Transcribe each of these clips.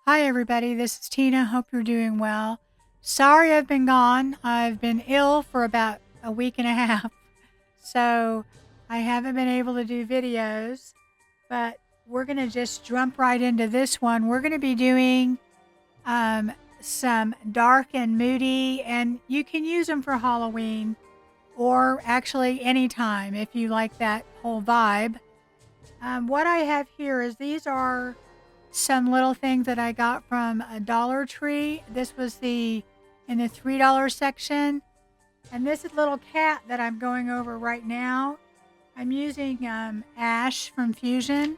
Hi, everybody. This is Tina. Hope you're doing well. Sorry I've been gone. I've been ill for about a week and a half. So I haven't been able to do videos, but we're going to just jump right into this one. We're going to be doing um, some dark and moody, and you can use them for Halloween or actually anytime if you like that whole vibe. What I have here is these are some little things that I got from a Dollar Tree. This was in the $3 section. And this little cat that I'm going over right now, I'm using ash from Fusion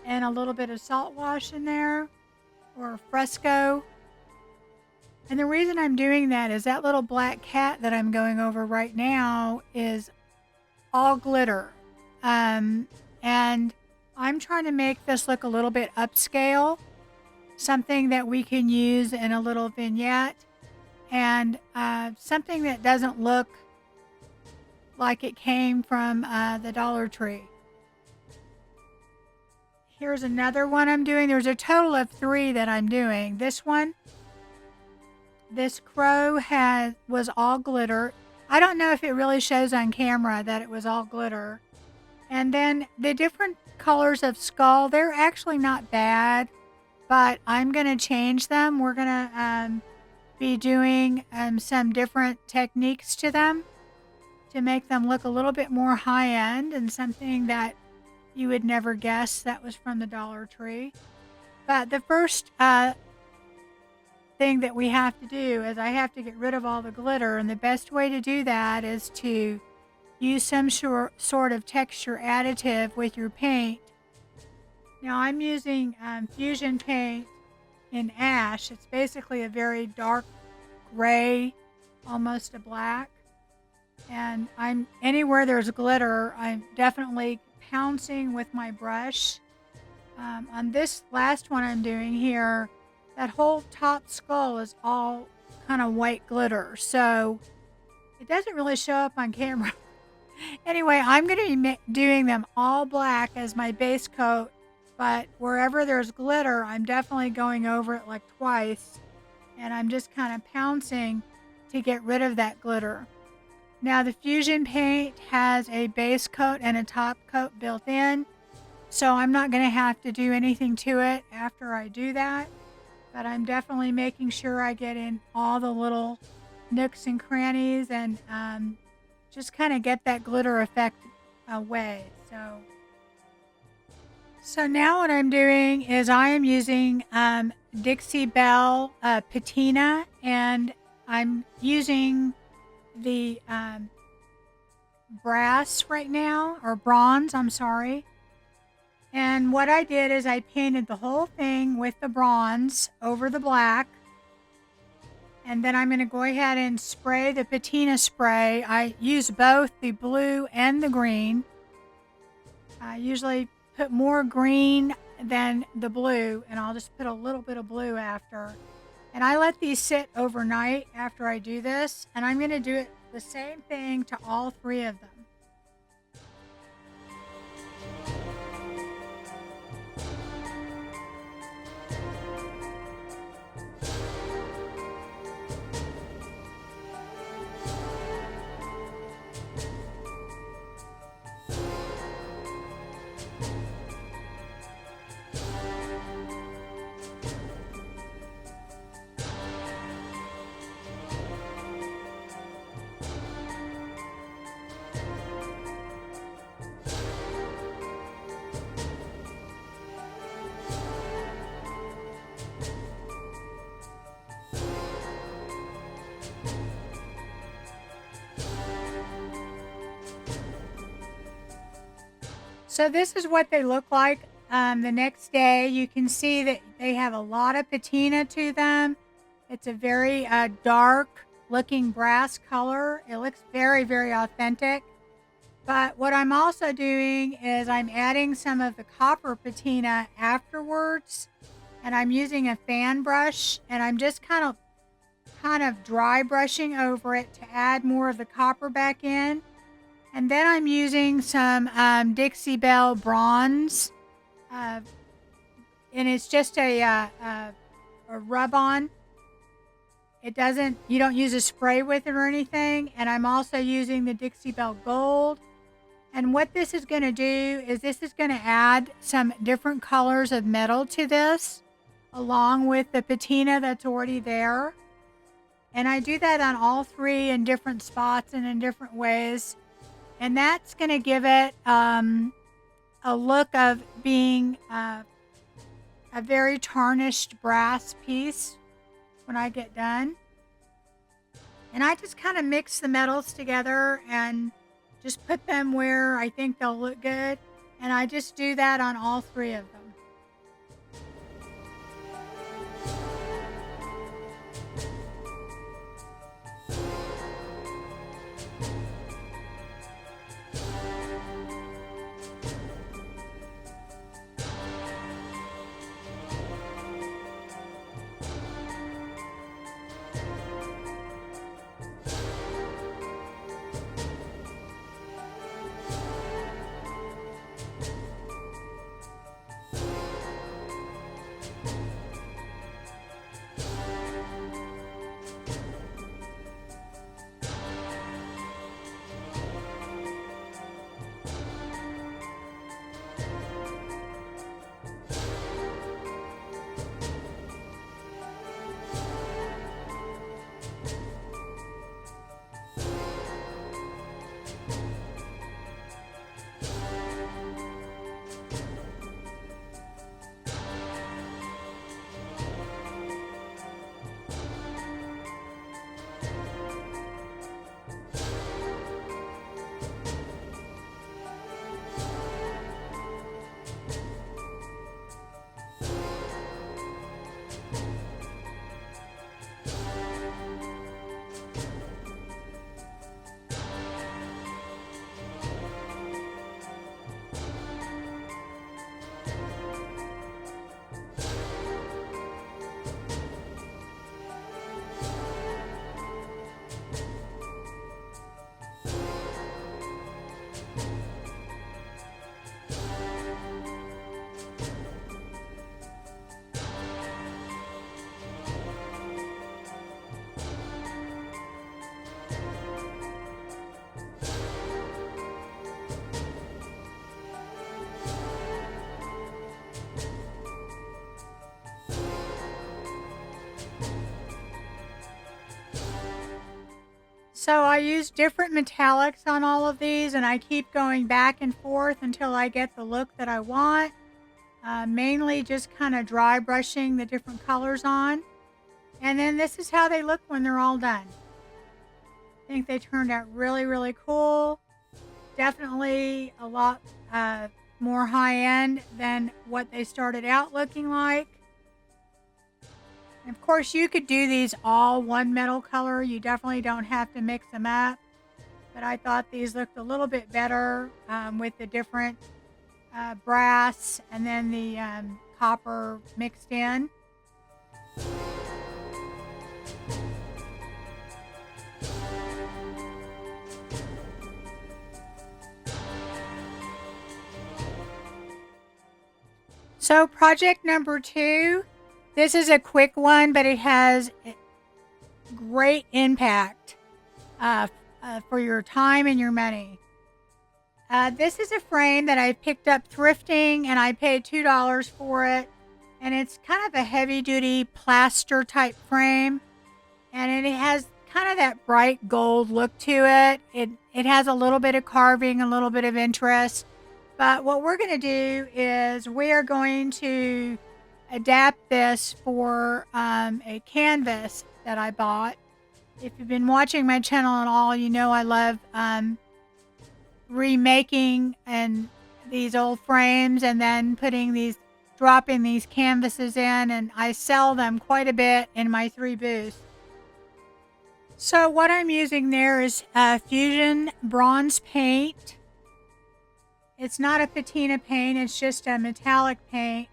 and a little bit of salt wash in there or fresco. And the reason I'm doing that is that little black cat that I'm going over right now is all glitter. And I'm trying to make this look a little bit upscale, something that we can use in a little vignette, and something that doesn't look like it came from the Dollar Tree. Here's another one I'm doing. There's a total of 3 that I'm doing. This one, this crow was all glitter. I don't know if it really shows on camera that it was all glitter. And then the different colors of skull, they're actually not bad, but I'm going to change them. We're going to be doing some different techniques to them to make them look a little bit more high-end and something that you would never guess that was from the Dollar Tree. But the first thing that we have to do is I have to get rid of all the glitter, and the best way to do that is to use some sort of texture additive with your paint. Now I'm using Fusion paint in ash. It's basically a very dark gray, almost a black. And anywhere there's glitter, I'm definitely pouncing with my brush. On this last one I'm doing here, that whole top skull is all kind of white glitter. So it doesn't really show up on camera. Anyway, I'm going to be doing them all black as my base coat, but wherever there's glitter, I'm definitely going over it like twice, and I'm just kind of pouncing to get rid of that glitter. Now, the Fusion paint has a base coat and a top coat built in, so I'm not going to have to do anything to it after I do that, but I'm definitely making sure I get in all the little nooks and crannies and just kind of get that glitter effect away. So now what I'm doing is I am using Dixie Belle patina, and I'm using the brass right now, or bronze, I'm sorry. And what I did is I painted the whole thing with the bronze over the black. And then I'm going to go ahead and spray the patina spray. I use both the blue and the green. I usually put more green than the blue, and I'll just put a little bit of blue after. And I let these sit overnight after I do this, and I'm going to do it the same thing to all 3 of them. So this is what they look like the next day. You can see that they have a lot of patina to them. It's a very dark looking brass color. It looks very, very authentic. But what I'm also doing is I'm adding some of the copper patina afterwards. And I'm using a fan brush, and I'm just kind of dry brushing over it to add more of the copper back in. And then I'm using some Dixie Belle bronze and it's just a rub-on. You don't use a spray with it or anything. And I'm also using the Dixie Belle Gold. And what this is going to do is this is going to add some different colors of metal to this, along with the patina that's already there. And I do that on all three in different spots and in different ways. And that's going to give it a look of being a very tarnished brass piece when I get done. And I just kind of mix the metals together and just put them where I think they'll look good. And I just do that on all three of them. So I use different metallics on all of these, and I keep going back and forth until I get the look that I want. Mainly just kind of dry brushing the different colors on. And then this is how they look when they're all done. I think they turned out really, really cool. Definitely a lot more high-end than what they started out looking like. And of course, you could do these all one metal color. You definitely don't have to mix them up. But I thought these looked a little bit better with the different brass and then the copper mixed in. So project number 2. This is a quick one, but it has great impact for your time and your money. This is a frame that I picked up thrifting, and I paid $2 for it. And it's kind of a heavy-duty plaster type frame. And it has kind of that bright gold look to it. It has a little bit of carving, a little bit of interest. But what we're going to do is we are going to adapt this for a canvas that I bought. If you've been watching my channel at all, you know I love remaking and these old frames and then dropping these canvases in, and I sell them quite a bit in my 3 booths. So what I'm using there is Fusion bronze paint. It's not a patina paint, it's just a metallic paint.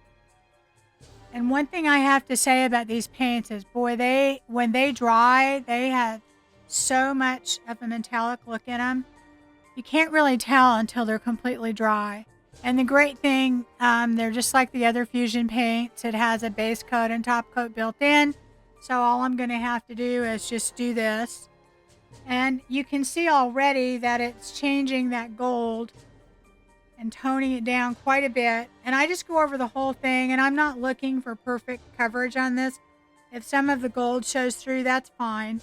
And one thing I have to say about these paints is, boy, when they dry, they have so much of a metallic look in them. You can't really tell until they're completely dry. And the great thing, they're just like the other Fusion paints. It has a base coat and top coat built in. So all I'm going to have to do is just do this. And you can see already that it's changing that gold and toning it down quite a bit. And I just go over the whole thing, and I'm not looking for perfect coverage on this. If some of the gold shows through, that's fine.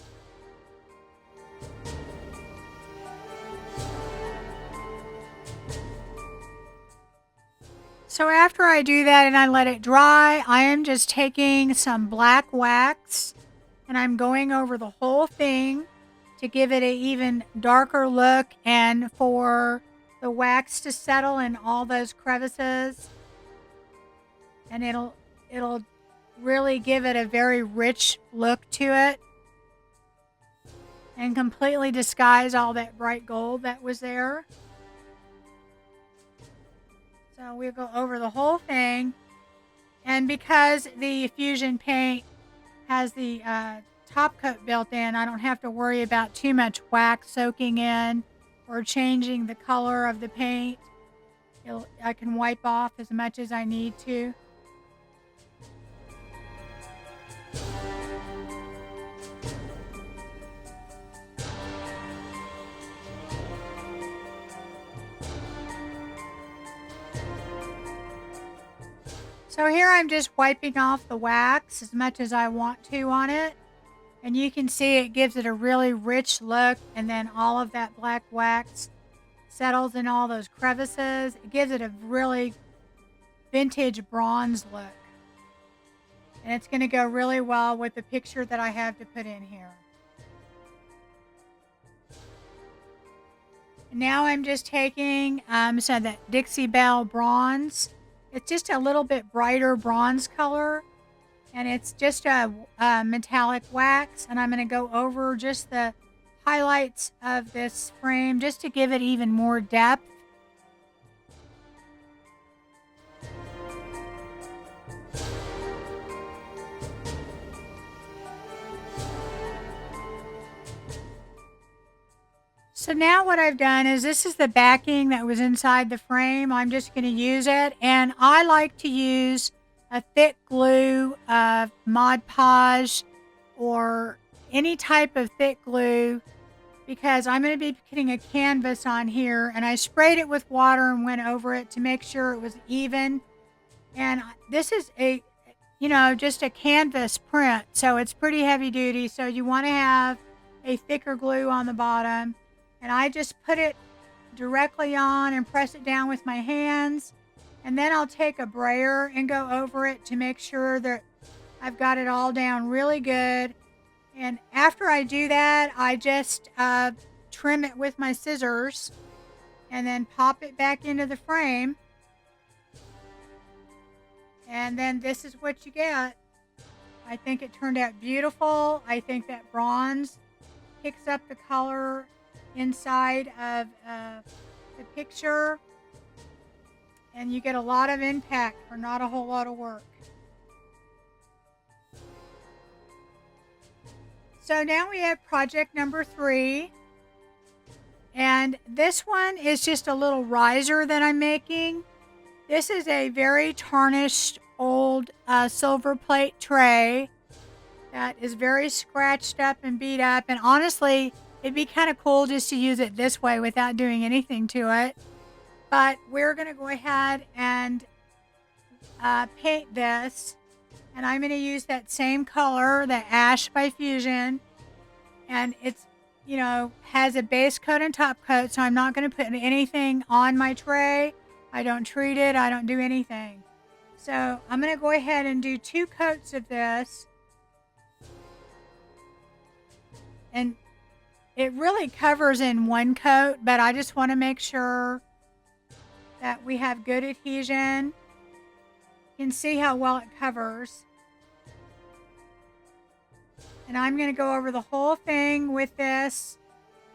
So after I do that and I let it dry, I am just taking some black wax and I'm going over the whole thing to give it an even darker look and for the wax to settle in all those crevices. And it'll really give it a very rich look to it and completely disguise all that bright gold that was there. So we'll go over the whole thing. And because the Fusion paint has the top coat built in, I don't have to worry about too much wax soaking in or changing the color of the paint. I can wipe off as much as I need to. So here I'm just wiping off the wax as much as I want to on it. And you can see it gives it a really rich look, and then all of that black wax settles in all those crevices. It gives it a really vintage bronze look. And it's going to go really well with the picture that I have to put in here. And now I'm just taking so that Dixie Belle bronze. It's just a little bit brighter bronze color. And it's just a metallic wax. And I'm going to go over just the highlights of this frame just to give it even more depth. So now what I've done is this is the backing that was inside the frame. I'm just going to use it. And I like to use a thick glue, Mod Podge, or any type of thick glue because I'm going to be putting a canvas on here. And I sprayed it with water and went over it to make sure it was even. And this is just a canvas print. So it's pretty heavy duty. So you want to have a thicker glue on the bottom. And I just put it directly on and press it down with my hands. And then I'll take a brayer and go over it to make sure that I've got it all down really good. And after I do that, I just trim it with my scissors and then pop it back into the frame. And then this is what you get. I think it turned out beautiful. I think that bronze picks up the color inside of the picture, and you get a lot of impact for not a whole lot of work. So now we have project number 3, and this one is just a little riser that I'm making. This is a very tarnished old silver plate tray that is very scratched up and beat up, and honestly it'd be kind of cool just to use it this way without doing anything to it. But we're going to go ahead and paint this. And I'm going to use that same color, the Ash by Fusion. And it's, has a base coat and top coat. So I'm not going to put anything on my tray. I don't treat it. I don't do anything. So I'm going to go ahead and do 2 coats of this. And it really covers in 1 coat, but I just want to make sure that we have good adhesion. You can see how well it covers. And I'm going to go over the whole thing with this,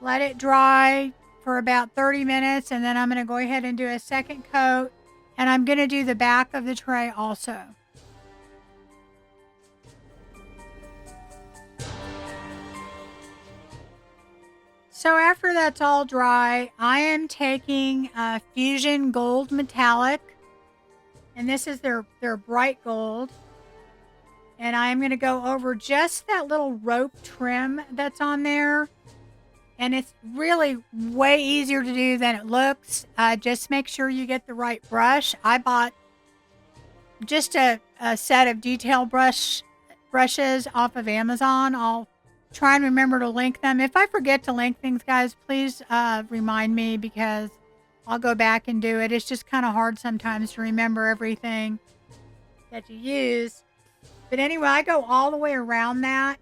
let it dry for about 30 minutes, and then I'm going to go ahead and do a second coat, and I'm going to do the back of the tray also. So after that's all dry, I am taking Fusion Gold Metallic, and this is their bright gold. And I'm going to go over just that little rope trim that's on there. And it's really way easier to do than it looks. Just make sure you get the right brush. I bought just a set of detail brushes off of Amazon. I'll try and remember to link them. If I forget to link things, guys, please remind me, because I'll go back and do it. It's just kind of hard sometimes to remember everything that you use. But anyway, I go all the way around that,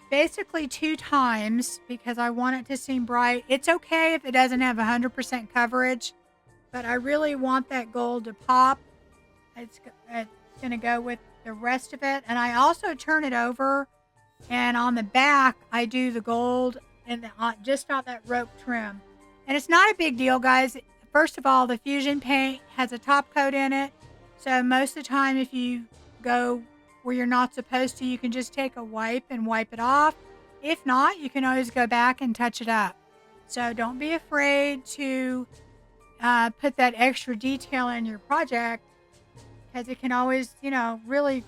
basically 2 times, because I want it to seem bright. It's okay if it doesn't have 100% coverage, but I really want that gold to pop. It's going to go with the rest of it. And I also turn it over, and on the back, I do the gold and just on that rope trim. And it's not a big deal, guys. First of all, the Fusion paint has a top coat in it. So most of the time, if you go where you're not supposed to, you can just take a wipe and wipe it off. If not, you can always go back and touch it up. So don't be afraid to put that extra detail in your project, because it can always, really,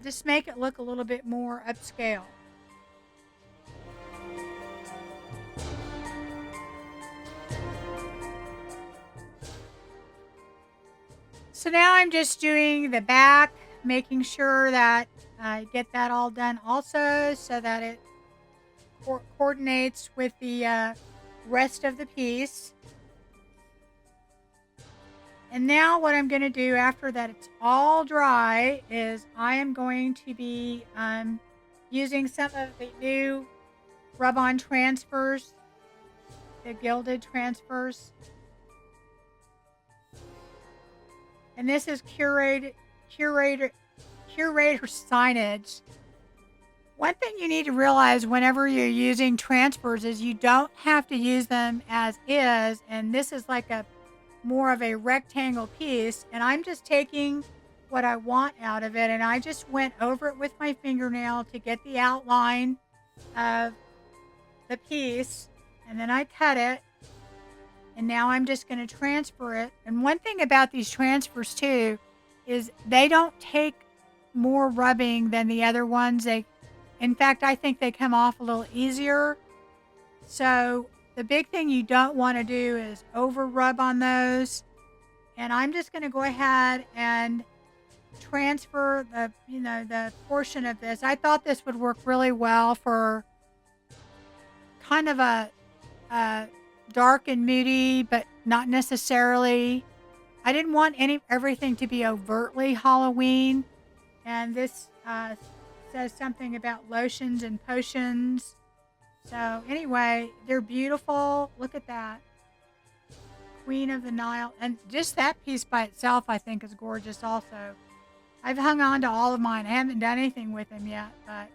just make it look a little bit more upscale. So now I'm just doing the back, making sure that I get that all done also, so that it coordinates with the rest of the piece. And now what I'm going to do after that it's all dry is I am going to be using some of the new rub-on transfers, the gilded transfers. And this is curator signage. One thing you need to realize whenever you're using transfers is you don't have to use them as is. And this is like more of a rectangle piece. And I'm just taking what I want out of it. And I just went over it with my fingernail to get the outline of the piece. And then I cut it. And now I'm just going to transfer it. And one thing about these transfers too is they don't take more rubbing than the other ones. In fact, I think they come off a little easier. So the big thing you don't want to do is over rub on those. And I'm just going to go ahead and transfer the portion of this. I thought this would work really well for kind of a dark and moody, but not necessarily. I didn't want everything to be overtly Halloween. And this says something about lotions and potions. So anyway, they're beautiful. Look at that. Queen of the Nile. And just that piece by itself, I think, is gorgeous also. I've hung on to all of mine. I haven't done anything with them yet, but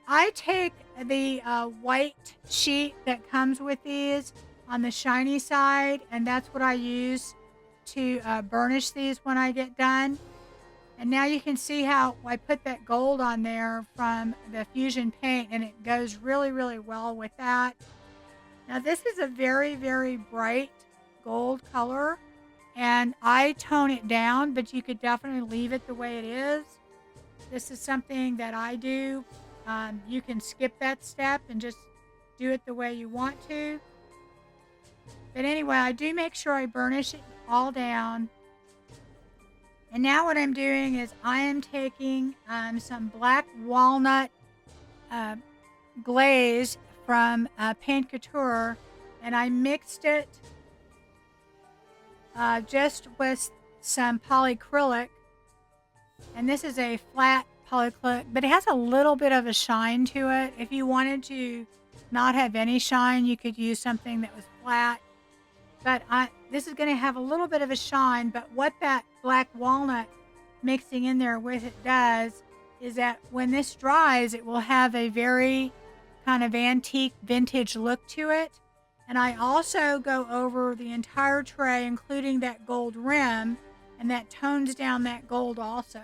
I take the white sheet that comes with these on the shiny side, and that's what I use to burnish these when I get done. And now you can see how I put that gold on there from the Fusion paint, and it goes really, really well with that. Now this is a very, very bright gold color, and I tone it down, but you could definitely leave it the way it is. This is something that I do. You can skip that step and just do it the way you want to. But anyway, I do make sure I burnish it all down. And now what I'm doing is I am taking some black walnut glaze from Paint Couture, and I mixed it just with some polyacrylic. And this is a flat polyacrylic, but it has a little bit of a shine to it. If you wanted to not have any shine, you could use something that was flat. But this is going to have a little bit of a shine, but what that black walnut mixing in there with it does is that when this dries, it will have a very kind of antique vintage look to it. And I also go over the entire tray, including that gold rim, and that tones down that gold also.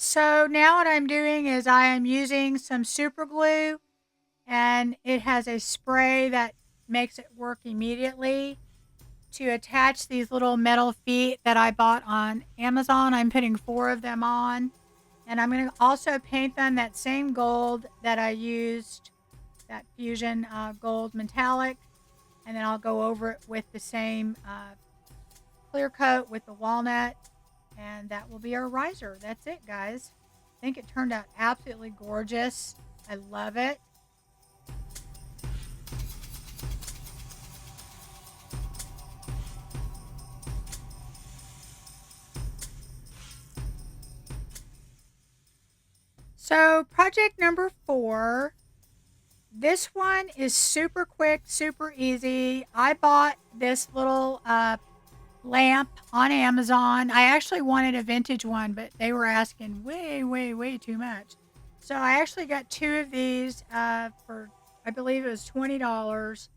So now what I'm doing is I am using some super glue, and it has a spray that makes it work immediately to attach these little metal feet that I bought on Amazon. I'm putting 4 of them on, and I'm going to also paint them that same gold that I used, that fusion gold metallic, and then I'll go over it with the same clear coat with the walnut, and that will be our riser. That's it, guys. I think it turned out absolutely gorgeous. I love it. So project number 4, this one is super quick, super easy. I bought this little lamp on Amazon. I actually wanted a vintage one, but they were asking way, way, way too much. So I actually got 2 of these for, I believe it was $20.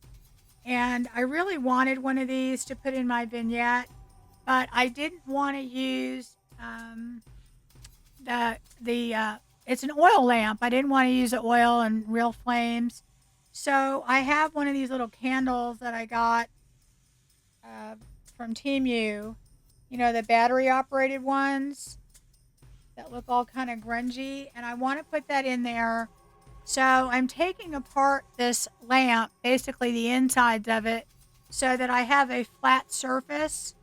And I really wanted one of these to put in my vignette, but I didn't want to use the it's an oil lamp. I didn't want to use the oil and real flames. So I have one of these little candles that I got uh, from Temu. You know, the battery operated ones that look all kind of grungy. And I want to put that in there. So I'm taking apart this lamp, basically the insides of it, so that I have a flat surface.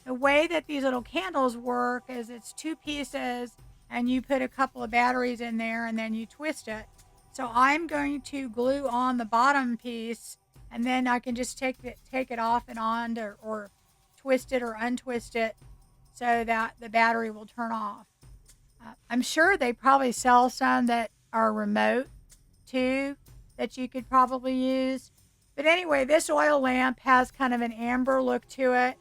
The way that these little candles work is it's 2 pieces, and you put a couple of batteries in there and then you twist it. So I'm going to glue on the bottom piece, and then I can just take it off and on, or twist it or untwist it so that the battery will turn off. I'm sure they probably sell some that are remote too that you could probably use. But anyway, this oil lamp has kind of an amber look to it.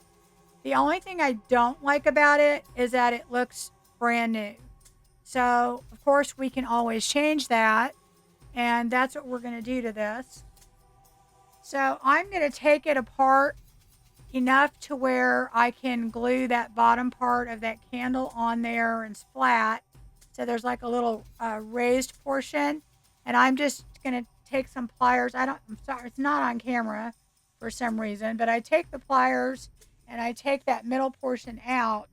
The only thing I don't like about it is that it looks brand new. So, of course, we can always change that, and that's what we're going to do to this. So, I'm going to take it apart enough to where I can glue that bottom part of that candle on there and it's flat. So, there's like a little raised portion, and I'm just going to take some pliers. I'm sorry, it's not on camera for some reason, but I take the pliers and I take that middle portion out.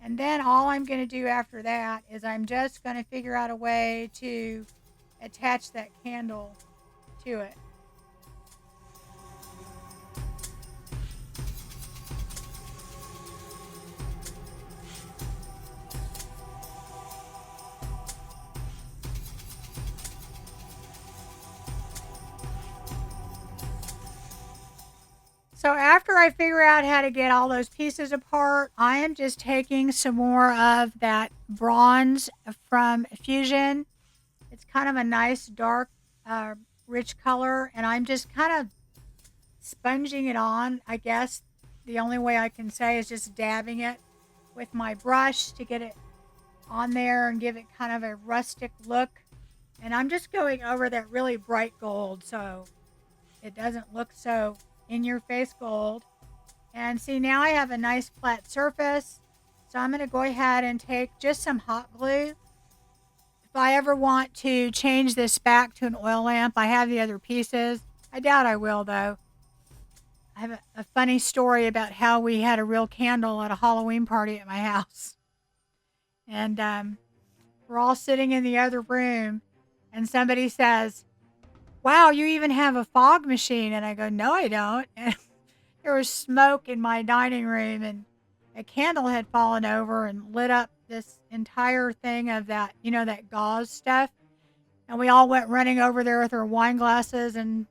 And then all I'm going to do after that is I'm just going to figure out a way to attach that candle to it. So after I figure out how to get all those pieces apart, I am just taking some more of that bronze from Fusion. It's kind of a nice dark, rich color, and I'm just kind of sponging it on. I guess the only way I can say is just dabbing it with my brush to get it on there and give it kind of a rustic look. And I'm just going over that really bright gold so it doesn't look so in your face gold. And see, now I have a nice flat surface. So I'm going to go ahead and take just some hot glue. If I ever want to change this back to an oil lamp, I have the other pieces. I doubt I will, though. I have a funny story about how we had a real candle at a Halloween party at my house. And we're all sitting in the other room, and somebody says, "Wow, you even have a fog machine." And I go, "No, I don't." And there was smoke in my dining room, and a candle had fallen over and lit up this entire thing of that, you know, that gauze stuff. And we all went running over there with our wine glasses and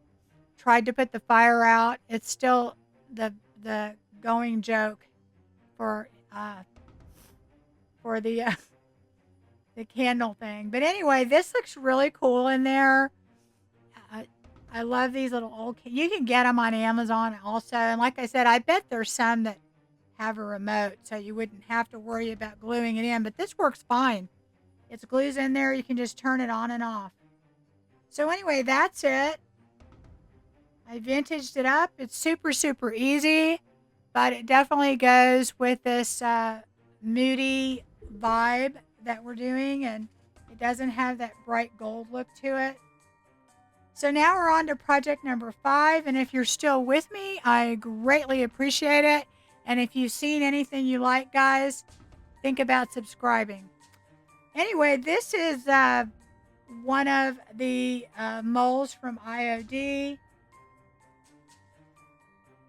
tried to put the fire out. It's still the going joke for the the candle thing. But anyway, this looks really cool in there. I, I love these little old. You can get them on Amazon also, and like I said, I bet there's some that have a remote, so you wouldn't have to worry about gluing it in. But this works fine. It's glues in there. You can just turn it on and off. So anyway, that's it. I vintaged it up. It's super, super easy, but it definitely goes with this moody vibe that we're doing, and it doesn't have that bright gold look to it. So now we're on to project number 5, and if you're still with me, I greatly appreciate it. And if you've seen anything you like, guys, think about subscribing. Anyway, this is one of the molds from IOD,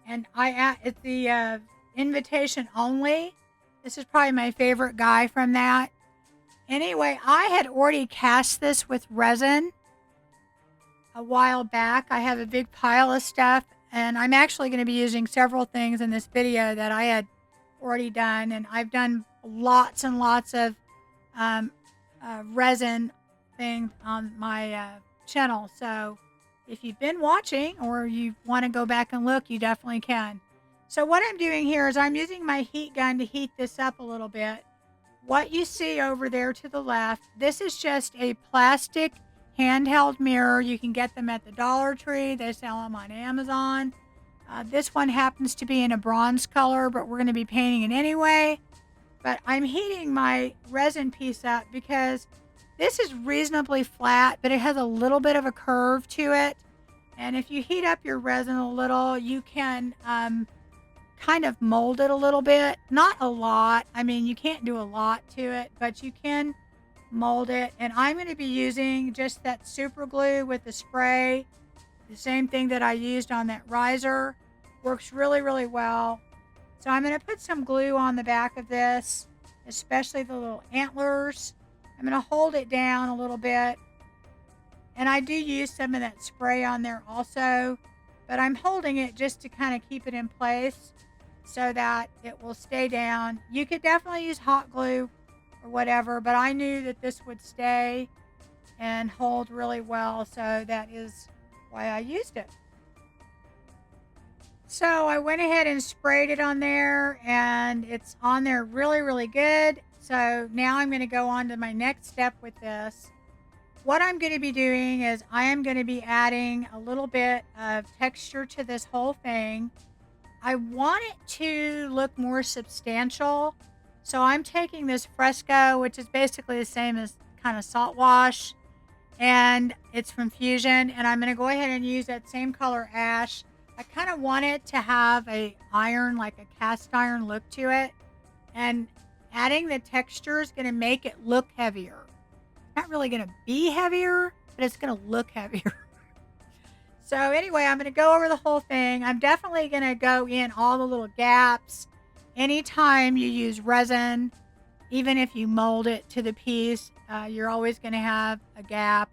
and it's the invitation only. This is probably my favorite guy from that. Anyway, I had already cast this with resin a while back. I have a big pile of stuff, and I'm actually going to be using several things in this video that I had already done, and I've done lots and lots of resin things on my channel. So if you've been watching or you want to go back and look, you definitely can. So what I'm doing here is I'm using my heat gun to heat this up a little bit. What you see over there to the left, this is just a plastic handheld mirror. You can get them at the Dollar Tree. They sell them on Amazon. This one happens to be in a bronze color, but we're going to be painting it anyway. But I'm heating my resin piece up because this is reasonably flat, but it has a little bit of a curve to it. And if you heat up your resin a little, you can kind of mold it a little bit. Not a lot. I mean, you can't do a lot to it, but you can mold it. And I'm going to be using just that super glue with the spray. The same thing that I used on that riser. Works really, really well. So I'm going to put some glue on the back of this, especially the little antlers. I'm going to hold it down a little bit. And I do use some of that spray on there also, but I'm holding it just to kind of keep it in place so that it will stay down. You could definitely use hot glue or whatever, but I knew that this would stay and hold really well, so that is why I used it. So I went ahead and sprayed it on there, and it's on there really, really good. So now I'm going to go on to my next step with this. What I'm going to be doing is I am going to be adding a little bit of texture to this whole thing. I want it to look more substantial. So I'm taking this fresco, which is basically the same as kind of salt wash, and it's from Fusion, and I'm going to go ahead and use that same color ash. I kind of want it to have a iron, like a cast iron look to it, and adding the texture is going to make it look heavier. Not really going to be heavier, but it's going to look heavier. So anyway, I'm going to go over the whole thing. I'm definitely going to go in all the little gaps. Anytime you use resin, even if you mold it to the piece, you're always going to have a gap.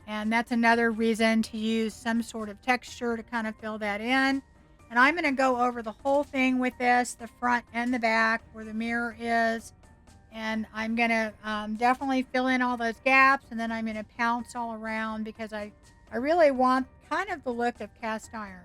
And that's another reason to use some sort of texture to kind of fill that in. And I'm going to go over the whole thing with this, the front and the back, where the mirror is. And I'm going to definitely fill in all those gaps, and then I'm going to pounce all around because I really want kind of the look of cast iron.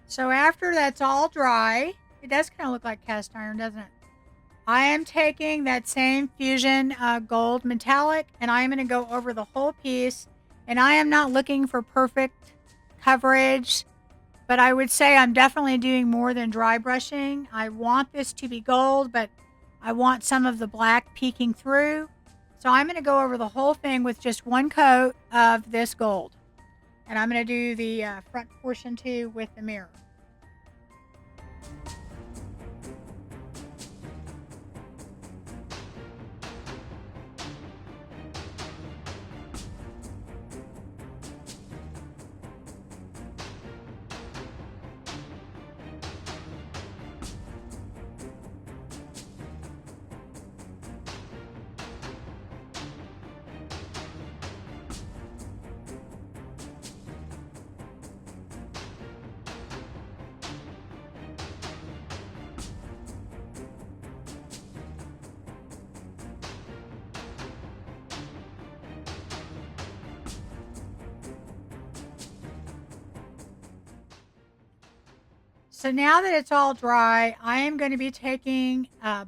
So after that's all dry, it does kind of look like cast iron, doesn't it? I am taking that same Fusion gold metallic, and I am going to go over the whole piece. And I am not looking for perfect coverage, but I would say I'm definitely doing more than dry brushing. I want this to be gold, but I want some of the black peeking through. So I'm going to go over the whole thing with just one coat of this gold. And I'm going to do the front portion too with the mirror. So now that it's all dry, I am going to be taking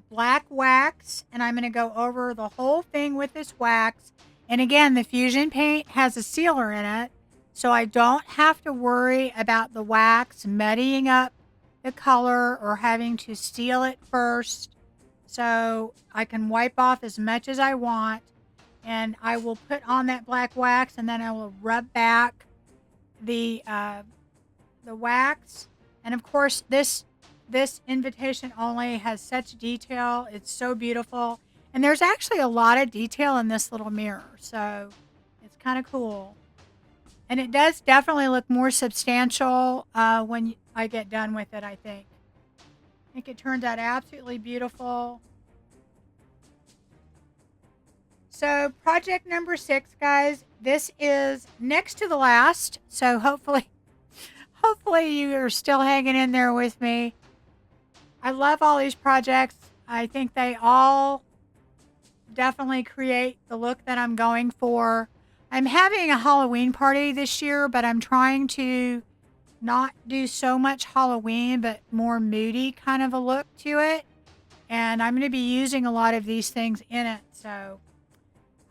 black wax and I'm going to go over the whole thing with this wax. And again, the Fusion paint has a sealer in it, so I don't have to worry about the wax muddying up the color or having to seal it first. So I can wipe off as much as I want, and I will put on that black wax and then I will rub back the wax. And of course, this invitation only has such detail. It's so beautiful. And there's actually a lot of detail in this little mirror. So it's kind of cool. And it does definitely look more substantial when I get done with it, I think. I think it turns out absolutely beautiful. So project number 6, guys. This is next to the last. So hopefully you are still hanging in there with me. I love all these projects. I think they all definitely create the look that I'm going for. I'm having a Halloween party this year, but I'm trying to not do so much Halloween, but more moody kind of a look to it. And I'm going to be using a lot of these things in it. So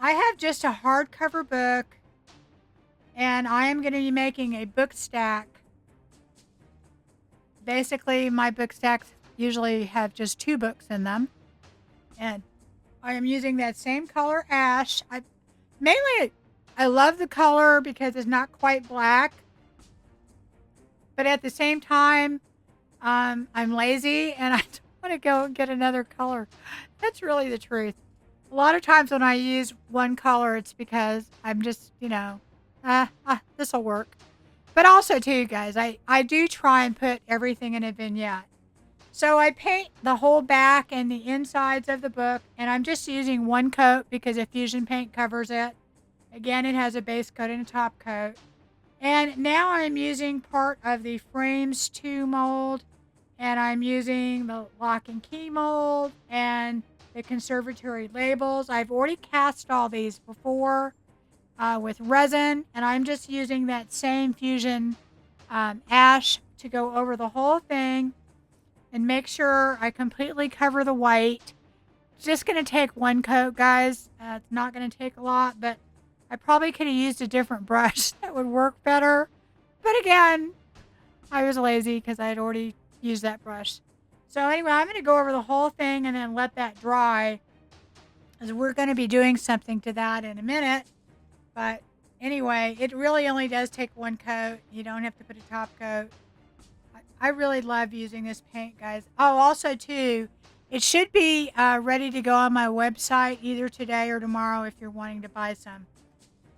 I have just a hardcover book, and I am going to be making a book stack. Basically, my book stacks usually have just 2 books in them. And I am using that same color ash. I love the color because it's not quite black. But at the same time, I'm lazy and I don't want to go and get another color. That's really the truth. A lot of times when I use one color, it's because I'm just, this will work. But also, too, guys, I do try and put everything in a vignette. So I paint the whole back and the insides of the book, and I'm just using one coat because the Fusion paint covers it. Again, it has a base coat and a top coat. And now I'm using part of the Frames 2 mold, and I'm using the lock and key mold and the conservatory labels. I've already cast all these before. With resin, and I'm just using that same Fusion ash to go over the whole thing and make sure I completely cover the white. It's just going to take one coat, guys. It's not going to take a lot, but I probably could have used a different brush that would work better. But again, I was lazy because I had already used that brush. So anyway, I'm going to go over the whole thing and then let that dry, as we're going to be doing something to that in a minute. But anyway, it really only does take one coat. You don't have to put a top coat. I really love using this paint, guys. Oh, also, too, it should be ready to go on my website either today or tomorrow if you're wanting to buy some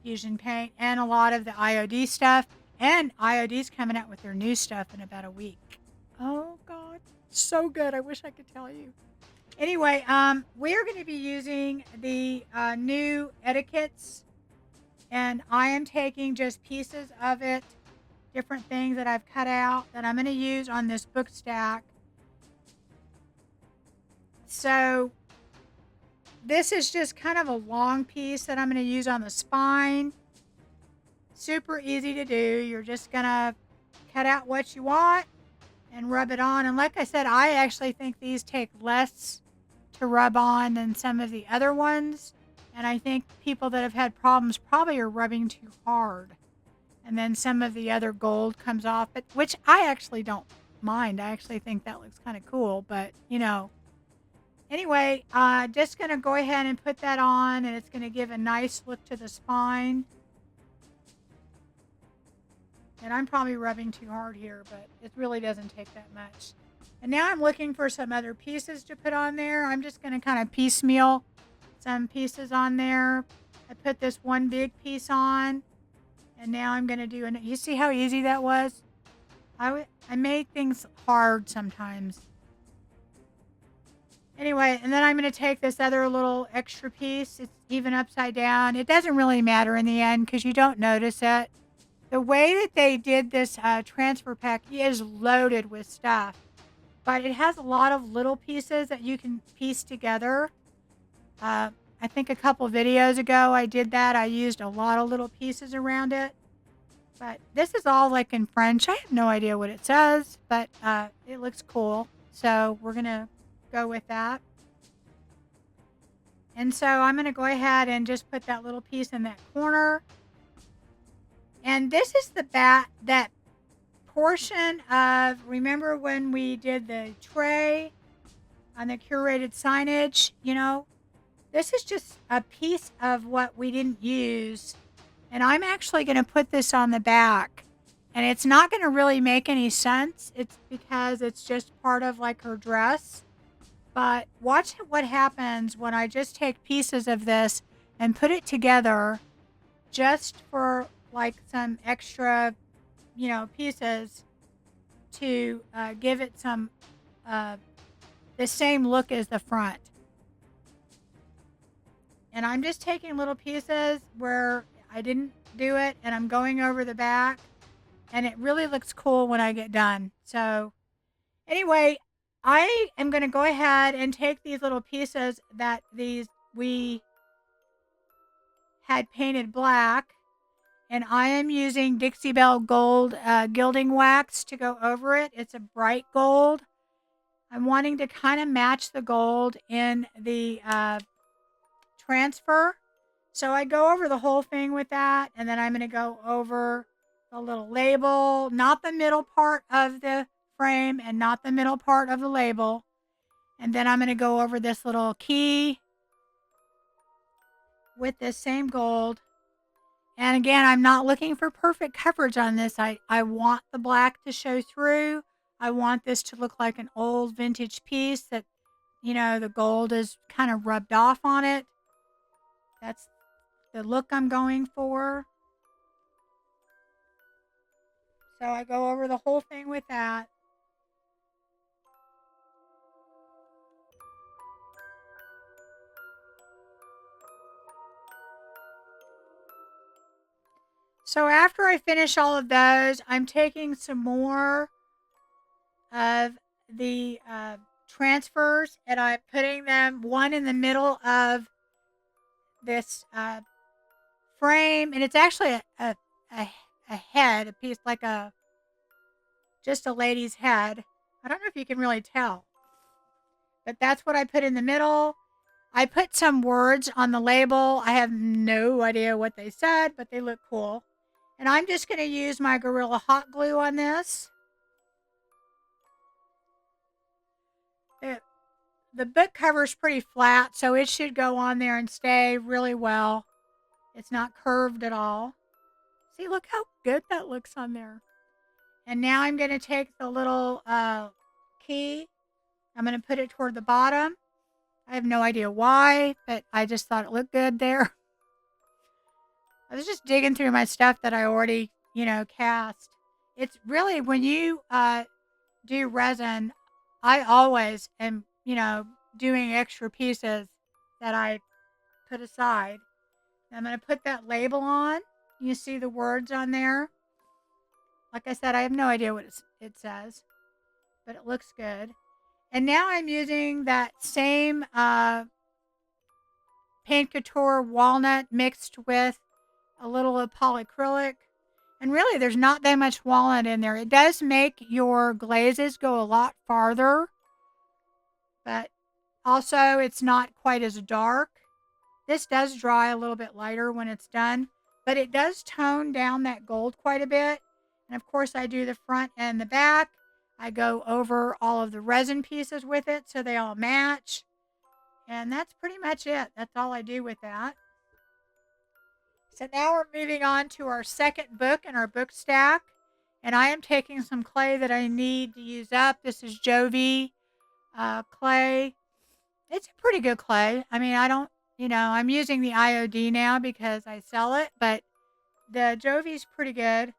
Fusion paint and a lot of the IOD stuff. And IOD's coming out with their new stuff in about a week. Oh, God. So good. I wish I could tell you. Anyway, we're going to be using the new etiquettes. And I am taking just pieces of it, different things that I've cut out that I'm going to use on this book stack. So this is just kind of a long piece that I'm going to use on the spine. Super easy to do. You're just going to cut out what you want and rub it on. And like I said, I actually think these take less to rub on than some of the other ones. And I think people that have had problems probably are rubbing too hard. And then some of the other gold comes off, but which I actually don't mind. I actually think that looks kind of cool, but Anyway, just going to go ahead and put that on, and it's going to give a nice look to the spine. And I'm probably rubbing too hard here, but it really doesn't take that much. And now I'm looking for some other pieces to put on there. I'm just going to kind of piecemeal some pieces on there. I put this one big piece on, and now I'm going to do you see how easy that was? I made things hard sometimes. Anyway, and then I'm going to take this other little extra piece. It's even upside down. It doesn't really matter in the end because you don't notice it. The way that they did this transfer pack is loaded with stuff, but it has a lot of little pieces that you can piece together. I think a couple videos ago I did that. I used a lot of little pieces around it. But this is all like in French. I have no idea what it says, but it looks cool. So we're going to go with that. And so I'm going to go ahead and just put that little piece in that corner. And this is that portion of, remember when we did the tray on the curated signage, this is just a piece of what we didn't use. And I'm actually going to put this on the back. And it's not going to really make any sense. It's because it's just part of like her dress. But watch what happens when I just take pieces of this and put it together just for like some extra, pieces to give it some, the same look as the front. And I'm just taking little pieces where I didn't do it and I'm going over the back. And it really looks cool when I get done. So anyway, I am going to go ahead and take these little pieces that we had painted black, and I am using Dixie Belle Gold gilding wax to go over it. It's a bright gold. I'm wanting to kind of match the gold in the transfer. So I go over the whole thing with that, and then I'm going to go over the little label, not the middle part of the frame and not the middle part of the label. And then I'm going to go over this little key with this same gold. And again, I'm not looking for perfect coverage on this. I want the black to show through. I want this to look like an old vintage piece that, the gold is kind of rubbed off on it. That's the look I'm going for. So I go over the whole thing with that. So after I finish all of those, I'm taking some more of the transfers and I'm putting them one in the middle of this frame. And it's actually a head, a piece like just a lady's head. I don't know if you can really tell, but that's what I put in the middle. I put some words on the label. I have no idea what they said, but they look cool. And I'm just going to use my Gorilla Hot Glue on this. The book cover is pretty flat, so it should go on there and stay really well. It's not curved at all. See, look how good that looks on there. And now I'm going to take the little key. I'm going to put it toward the bottom. I have no idea why, but I just thought it looked good there. I was just digging through my stuff that I already, cast. It's really, when you do resin, I always am, doing extra pieces that I put aside. I'm going to put that label on. You see the words on there. Like I said, I have no idea what it says, but it looks good. And now I'm using that same Paint Couture walnut mixed with a little of polyacrylic. And really, there's not that much walnut in there. It does make your glazes go a lot farther, but also it's not quite as dark. This does dry a little bit lighter when it's done, but it does tone down that gold quite a bit. And of course, I do the front and the back. I go over all of the resin pieces with it so they all match. And that's pretty much it. That's all I do with that. So now we're moving on to our second book in our book stack. And I am taking some clay that I need to use up. This is Jovi clay. It's a pretty good clay. I mean, I'm using the IOD now because I sell it, but the Jovi's pretty good.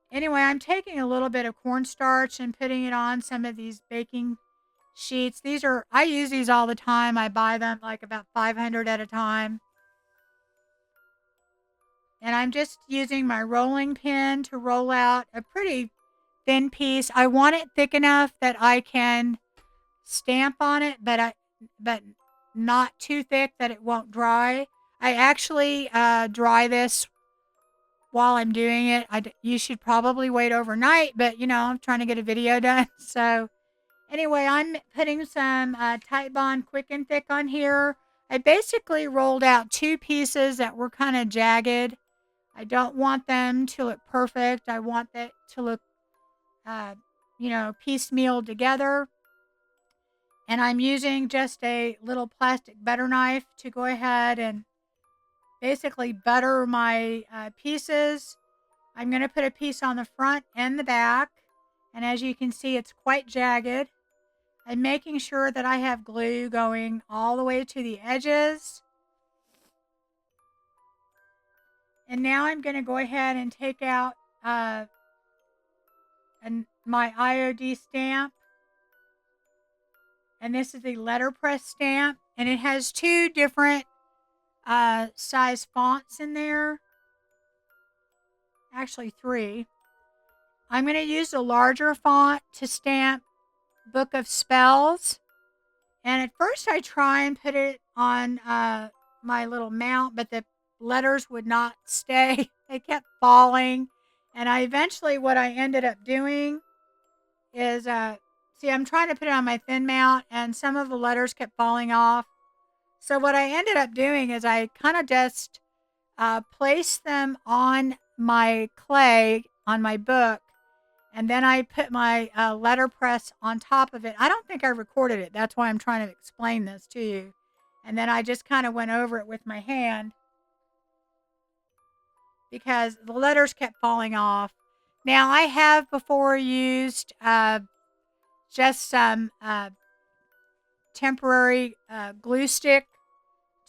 Anyway, I'm taking a little bit of cornstarch and putting it on some of these baking sheets. I use these all the time. I buy them like about 500 at a time. And I'm just using my rolling pin to roll out a pretty thin piece. I want it thick enough that I can stamp on it, but not too thick that it won't dry. I actually dry this while I'm doing it. You should probably wait overnight, but I'm trying to get a video done. So anyway, I'm putting some Tite Bond Quick and Thick on here. I basically rolled out two pieces that were kind of jagged. I don't want them to look perfect. I want that to look, uh, piecemeal together. And I'm using just a little plastic butter knife to go ahead and basically butter my pieces. I'm going to put a piece on the front and the back. And as you can see, it's quite jagged. I'm making sure that I have glue going all the way to the edges. And now I'm going to go ahead and take out my IOD stamp. And this is the letterpress stamp. And it has two different size fonts in there. Actually, three. I'm going to use the larger font to stamp Book of Spells. And at first I try and put it on my little mount, but the letters would not stay. They kept falling. And what I ended up doing is, see, I'm trying to put it on my thin mount, and some of the letters kept falling off. So what I ended up doing is I kind of just placed them on my clay on my book, and then I put my letterpress on top of it. I don't think I recorded it. That's why I'm trying to explain this to you. And then I just kind of went over it with my hand because the letters kept falling off. Now, I have before used just some temporary glue stick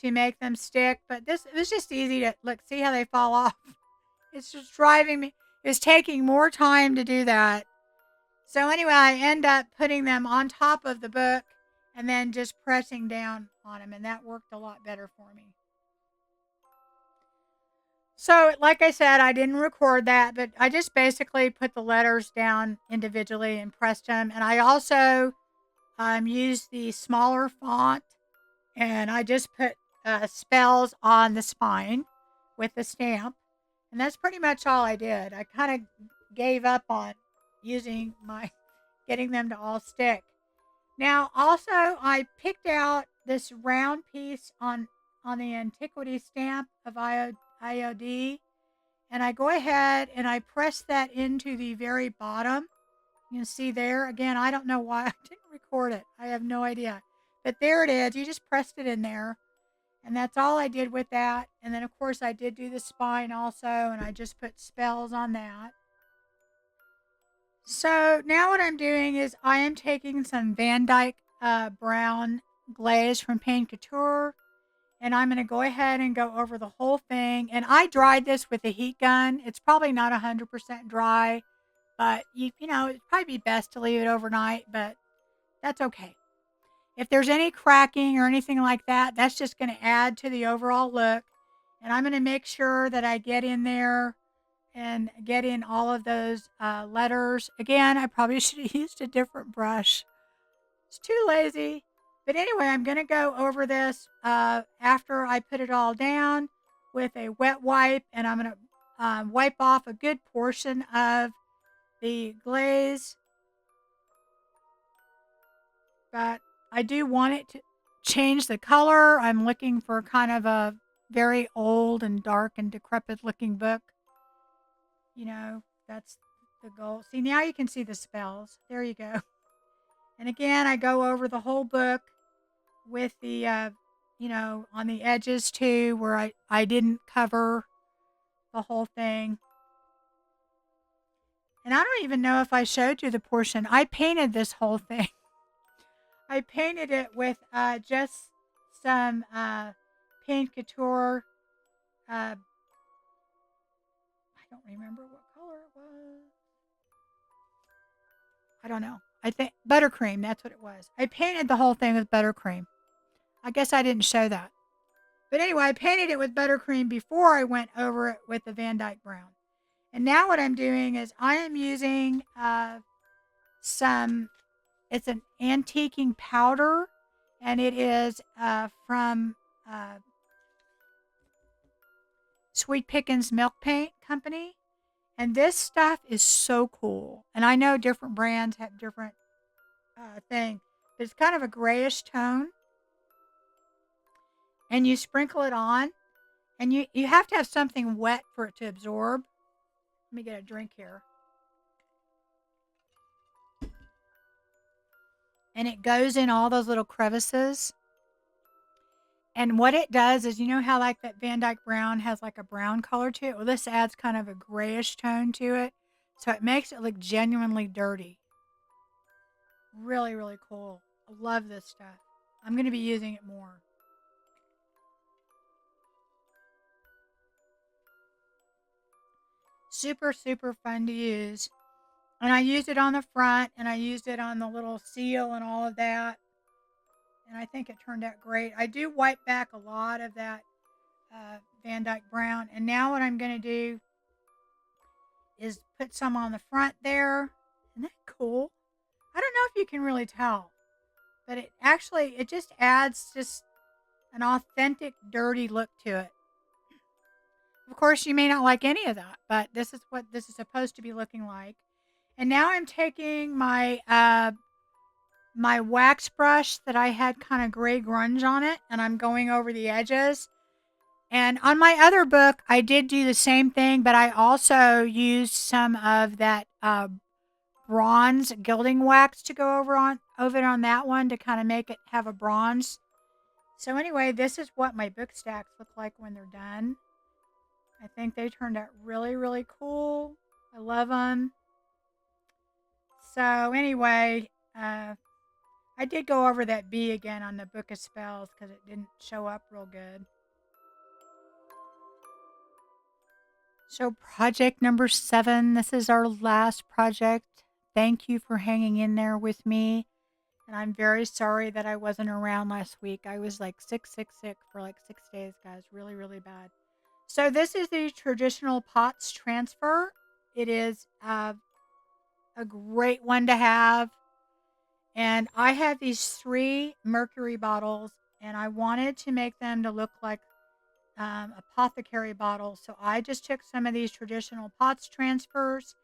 to make them stick, but it was just easy to look, see how they fall off. It's just driving me. It's taking more time to do that. So anyway, I end up putting them on top of the book and then just pressing down on them, and that worked a lot better for me. So like I said, I didn't record that, but I just basically put the letters down individually and pressed them. And I also used the smaller font, and I just put spells on the spine with the stamp. And that's pretty much all I did. I kind of gave up on getting them to all stick. Now, also, I picked out this round piece on the antiquity stamp of IOD, and I go ahead and I press that into the very bottom. You can see there. Again, I don't know why I didn't record it. I have no idea. But there it is. You just pressed it in there. And that's all I did with that. And then, of course, I did do the spine also, and I just put spells on that. So now what I'm doing is I am taking some Van Dyke brown glaze from Paint Couture, and I'm going to go ahead and go over the whole thing. And I dried this with a heat gun. It's probably not 100% dry, but it'd probably be best to leave it overnight, but that's okay. If there's any cracking or anything like that, that's just going to add to the overall look. And I'm going to make sure that I get in there and get in all of those letters. Again, I probably should have used a different brush. It's too lazy. But anyway, I'm going to go over this after I put it all down with a wet wipe. And I'm going to wipe off a good portion of the glaze. But I do want it to change the color. I'm looking for kind of a very old and dark and decrepit looking book. That's the goal. See, now you can see the spells. There you go. And again, I go over the whole book with the, on the edges too, where I didn't cover the whole thing. And I don't even know if I showed you the portion. I painted this whole thing. I painted it with just some Paint Couture. I don't remember what color it was. I don't know. I think buttercream, that's what it was. I painted the whole thing with buttercream. I guess I didn't show that. But anyway, I painted it with buttercream before I went over it with the Van Dyke brown. And now what I'm doing is I am using it's an antiquing powder, and it is from Sweet Pickens Milk Paint Company. And this stuff is so cool. And I know different brands have different thing. But it's kind of a grayish tone. And you sprinkle it on. And you have to have something wet for it to absorb. Let me get a drink here. And it goes in all those little crevices. And what it does is, you know how like that Van Dyke brown has like a brown color to it? Well, this adds kind of a grayish tone to it. So it makes it look genuinely dirty. Really, really cool. I love this stuff. I'm going to be using it more. Super, super fun to use. And I used it on the front and I used it on the little seal and all of that. And I think it turned out great. I do wipe back a lot of that Van Dyke brown. And now what I'm going to do is put some on the front there. Isn't that cool? I don't know if you can really tell, but it just adds just an authentic dirty look to it. Of course, you may not like any of that, but this is what this is supposed to be looking like. And now I'm taking my my wax brush that I had kind of gray grunge on it, and I'm going over the edges. And on my other book, I did do the same thing, but I also used some of that bronze gilding wax to go over it on that one to kind of make it have a bronze. So anyway, this is what my book stacks look like when they're done. I think they turned out really, really cool. I love them. So anyway, I did go over that B again on the Book of Spells because it didn't show up real good. So project number 7, this is our last project. Thank you for hanging in there with me. And I'm very sorry that I wasn't around last week. I was like sick for like 6 days, guys. Really, really bad. So this is the traditional pots transfer. It is a great one to have. And I have these 3 mercury bottles, and I wanted to make them to look like apothecary bottles. So I just took some of these traditional pots transfers,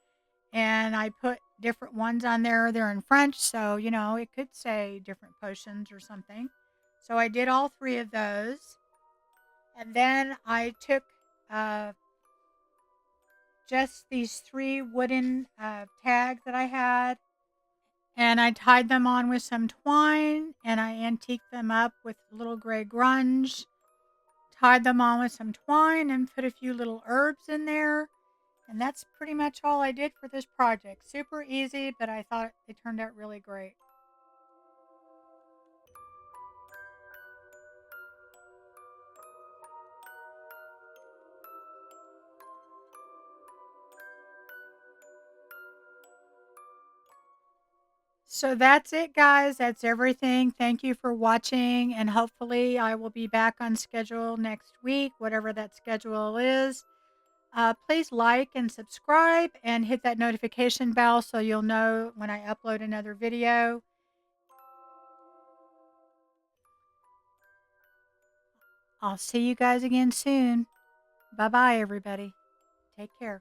and I put different ones on there. They're in French, so you know it could say different potions or something. So I did all 3 of those, and then I took just these 3 wooden tags that I had, and I tied them on with some twine, and I antiqued them up with little gray grunge, tied them on with some twine, and put a few little herbs in there. And that's pretty much all I did for this project. Super easy, but I thought it turned out really great. So that's it, guys. That's everything. Thank you for watching, and hopefully I will be back on schedule next week, whatever that schedule is. Please like and subscribe and hit that notification bell so you'll know when I upload another video. I'll see you guys again soon. Bye-bye, everybody. Take care.